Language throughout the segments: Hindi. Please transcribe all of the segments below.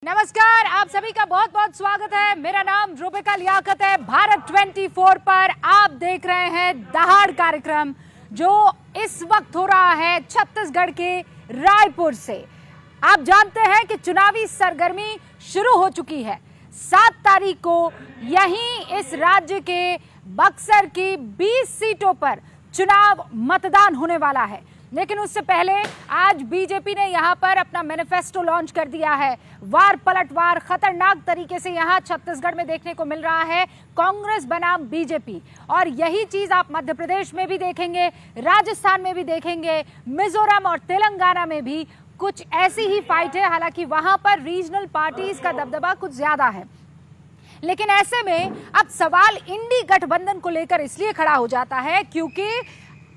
नमस्कार, आप सभी का बहुत बहुत स्वागत है। मेरा नाम रूबिका लियाकत है। भारत 24 पर आप देख रहे हैं दहाड़ कार्यक्रम, जो इस वक्त हो रहा है छत्तीसगढ़ के रायपुर से। आप जानते हैं कि चुनावी सरगर्मी शुरू हो चुकी है। 7 तारीख को यहीं इस राज्य के बक्सर की 20 सीटों पर चुनाव मतदान होने वाला है। लेकिन उससे पहले आज बीजेपी ने यहां पर अपना मैनिफेस्टो लॉन्च कर दिया है। वार पलटवार खतरनाक तरीके से यहां छत्तीसगढ़ में देखने को मिल रहा है, कांग्रेस बनाम बीजेपी। और यही चीज आप मध्य प्रदेश में भी देखेंगे, राजस्थान में भी देखेंगे, मिजोरम और तेलंगाना में भी कुछ ऐसी ही फाइट है। हालांकि वहां पर रीजनल पार्टीज का दबदबा कुछ ज्यादा है। लेकिन ऐसे में अब सवाल इंडी गठबंधन को लेकर इसलिए खड़ा हो जाता है क्योंकि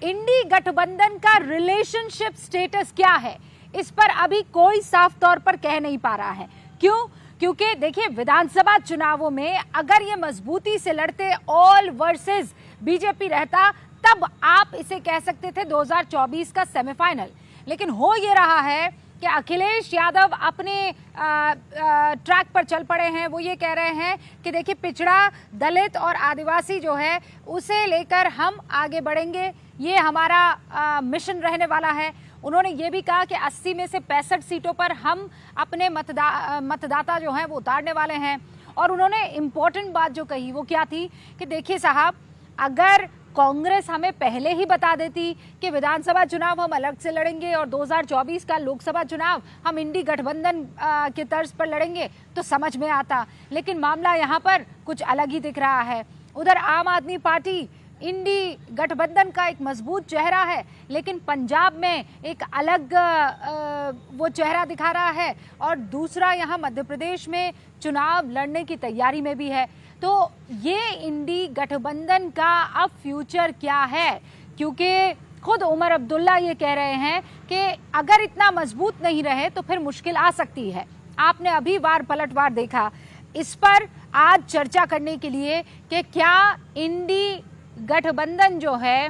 इंडी गठबंधन का रिलेशनशिप स्टेटस क्या है, इस पर अभी कोई साफ तौर पर कह नहीं पा रहा है। क्यों? क्योंकि देखिए, विधानसभा चुनावों में अगर ये मजबूती से लड़ते ऑल वर्सेस बीजेपी रहता, तब आप इसे कह सकते थे 2024 का सेमीफाइनल। लेकिन हो ये रहा है कि अखिलेश यादव अपने ट्रैक पर चल पड़े हैं। वो ये कह रहे हैं कि देखिए, पिछड़ा, दलित और आदिवासी जो है उसे लेकर हम आगे बढ़ेंगे, ये हमारा मिशन रहने वाला है। उन्होंने ये भी कहा कि 80 में से 65 सीटों पर हम अपने मतदाता जो हैं वो उतारने वाले हैं। और उन्होंने इम्पोर्टेंट बात जो कही वो क्या थी कि देखिए साहब, अगर कांग्रेस हमें पहले ही बता देती कि विधानसभा चुनाव हम अलग से लड़ेंगे और 2024 का लोकसभा चुनाव हम इंडी गठबंधन के तर्ज पर लड़ेंगे तो समझ में आता। लेकिन मामला यहाँ पर कुछ अलग ही दिख रहा है। उधर आम आदमी पार्टी इंडी गठबंधन का एक मजबूत चेहरा है, लेकिन पंजाब में एक अलग वो चेहरा दिखा रहा है। और दूसरा यहाँ मध्य प्रदेश में चुनाव लड़ने की तैयारी में भी है। तो ये इंडी गठबंधन का अब फ्यूचर क्या है? क्योंकि खुद उमर अब्दुल्ला ये कह रहे हैं कि अगर इतना मजबूत नहीं रहे तो फिर मुश्किल आ सकती है। आपने अभी वार पलटवार देखा। इस पर आज चर्चा करने के लिए कि क्या इंडी गठबंधन जो है,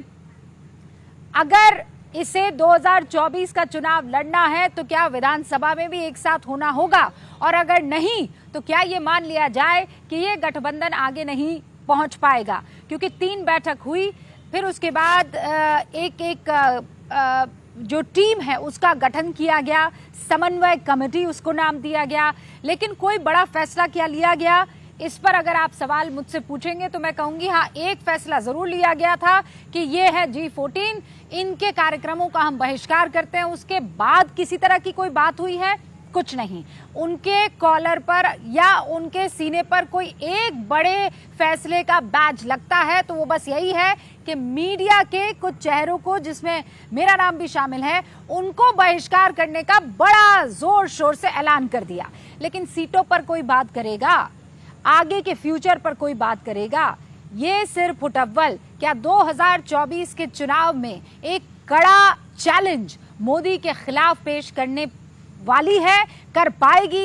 अगर इसे 2024 का चुनाव लड़ना है तो क्या विधानसभा में भी एक साथ होना होगा, और अगर नहीं तो क्या ये मान लिया जाए कि ये गठबंधन आगे नहीं पहुंच पाएगा? क्योंकि 3 बैठक हुई, फिर उसके बाद एक जो टीम है उसका गठन किया गया, समन्वय कमेटी उसको नाम दिया गया, लेकिन कोई बड़ा फैसला क्या लिया गया, इस पर अगर आप सवाल मुझसे पूछेंगे तो मैं कहूंगी हाँ, एक फैसला जरूर लिया गया था कि ये है G14, इनके कार्यक्रमों का हम बहिष्कार करते हैं। उसके बाद किसी तरह की कोई बात हुई है? कुछ नहीं। उनके कॉलर पर या उनके सीने पर कोई एक बड़े फैसले का बैज लगता है तो वो बस यही है कि मीडिया के कुछ चेहरों को, जिसमें मेरा नाम भी शामिल है, उनको बहिष्कार करने का बड़ा जोर शोर से ऐलान कर दिया। लेकिन सीटों पर कोई बात करेगा, आगे के फ्यूचर पर कोई बात करेगा? ये सिर्फ फुटअव्वल। क्या 2024 के चुनाव में एक कड़ा चैलेंज मोदी के खिलाफ पेश करने वाली है, कर पाएगी?